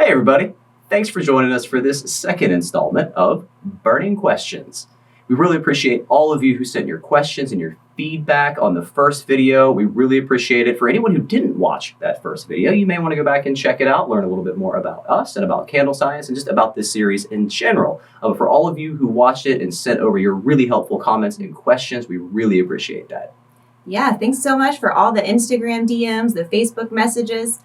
Hey everybody, thanks for joining us for this second installment of Burning Questions. We really appreciate all of you who sent your questions and your feedback on the first video. We really appreciate it. For anyone who didn't watch that first video, you may want to go back and check it out, learn a little bit more about us and about CandleScience and just about this series in general. For all of you who watched it and sent over your really helpful comments and questions, we really appreciate that. Yeah, thanks so much for all the Instagram DMs, the Facebook messages.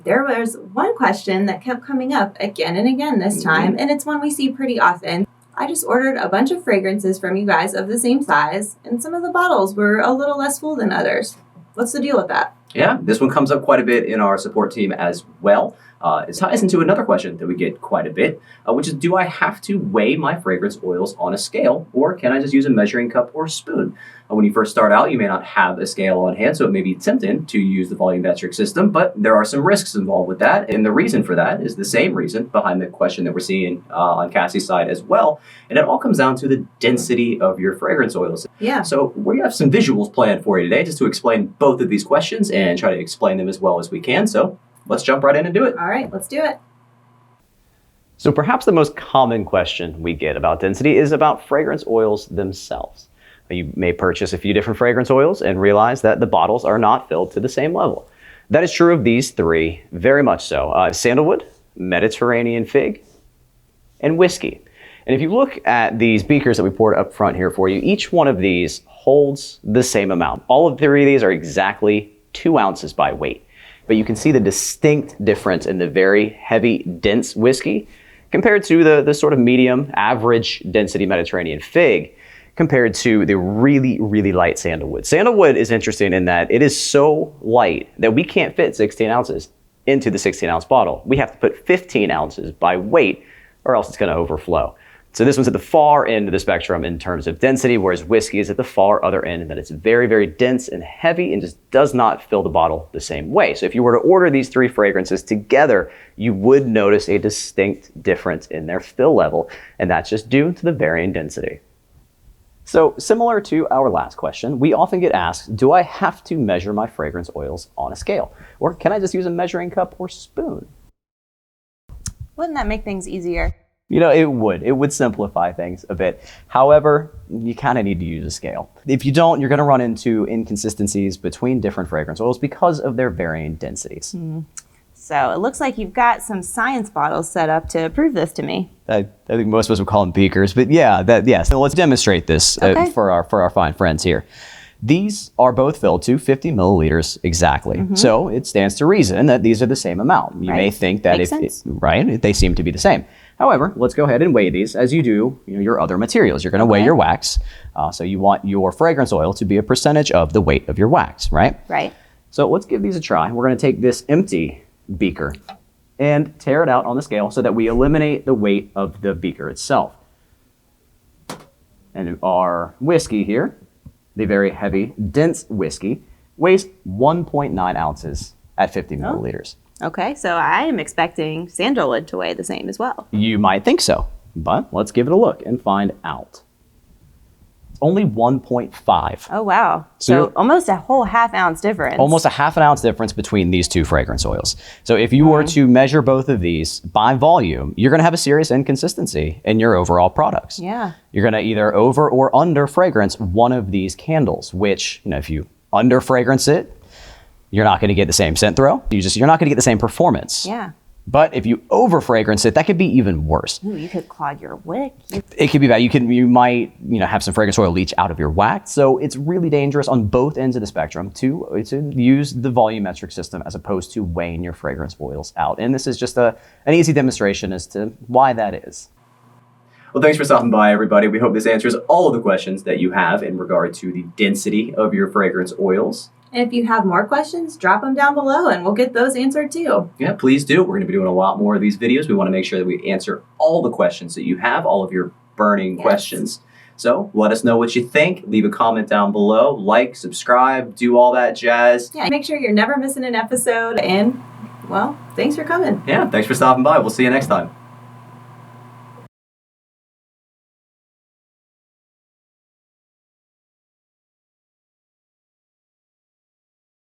There was one question that kept coming up again and again this time, and it's one we see pretty often. I just ordered a bunch of fragrances from you guys of the same size, and some of the bottles were a little less full than others. What's the deal with that? Yeah, this one comes up quite a bit in our support team as well. It ties into another question that we get quite a bit, which is, do I have to weigh my fragrance oils on a scale, or can I just use a measuring cup or spoon? When you first start out, you may not have a scale on hand, so it may be tempting to use the volumetric system, but there are some risks involved with that, and the reason for that is the same reason behind the question that we're seeing on Cassie's side as well, and it all comes down to the density of your fragrance oils. Yeah. So we have some visuals planned for you today just to explain both of these questions and try to explain them as well as we can, so let's jump right in and do it. All right, let's do it. So perhaps the most common question we get about density is about fragrance oils themselves. You may purchase a few different fragrance oils and realize that the bottles are not filled to the same level. That is true of these three, very much so. Sandalwood, Mediterranean fig, and whiskey. And if you look at these beakers that we poured up front here for you, each one of these holds the same amount. All of three of these are exactly 2 ounces by weight. But you can see the distinct difference in the very heavy, dense whiskey compared to the sort of medium, average density Mediterranean fig compared to the really, really light sandalwood. Sandalwood is interesting in that it is so light that we can't fit 16 ounces into the 16-ounce bottle. We have to put 15 ounces by weight or else it's going to overflow. So this one's at the far end of the spectrum in terms of density, whereas whiskey is at the far other end in that it's very, very dense and heavy and just does not fill the bottle the same way. So if you were to order these three fragrances together, you would notice a distinct difference in their fill level, and that's just due to the varying density. So similar to our last question, we often get asked, do I have to measure my fragrance oils on a scale? Or can I just use a measuring cup or spoon? Wouldn't that make things easier? You know, it would simplify things a bit. However, you kind of need to use a scale. If you don't, you're going to run into inconsistencies between different fragrance oils because of their varying densities. So it looks like you've got some science bottles set up to prove this to me. I think most of us would call them beakers, but so let's demonstrate this for our fine friends here. These are both filled to 50 milliliters exactly. So it stands to reason that these are the same amount. You may think that they seem to be the same. However, let's go ahead and weigh these as you do your other materials. You're going to weigh your wax. So you want your fragrance oil to be a percentage of the weight of your wax, right? Right. So let's give these a try. We're going to take this empty beaker and tear it out on the scale so that we eliminate the weight of the beaker itself. And our whiskey here, the very heavy, dense whiskey, weighs 1.9 ounces at 50 milliliters. Okay, so I am expecting sandalwood to weigh the same as well. You might think so, but let's give it a look and find out. It's only 1.5. Oh, wow. So almost a whole half ounce difference. Almost a half an ounce difference between these two fragrance oils. So if you were to measure both of these by volume, you're going to have a serious inconsistency in your overall products. Yeah. You're going to either over or under fragrance one of these candles, which, if you under fragrance it, you're not going to get the same scent throw. You're not going to get the same performance. Yeah. But if you over fragrance it, that could be even worse. Ooh, you could clog your wick. It could be bad. You might have some fragrance oil leach out of your wax. So it's really dangerous on both ends of the spectrum to use the volumetric system as opposed to weighing your fragrance oils out. And this is just an easy demonstration as to why that is. Well, thanks for stopping by, everybody. We hope this answers all of the questions that you have in regard to the density of your fragrance oils. And if you have more questions, drop them down below and we'll get those answered too. Yeah, please do. We're going to be doing a lot more of these videos. We want to make sure that we answer all the questions that you have, all of your burning questions. So let us know what you think. Leave a comment down below. Like, subscribe, do all that jazz. Yeah, make sure you're never missing an episode. And, well, thanks for coming. Yeah, thanks for stopping by. We'll see you next time.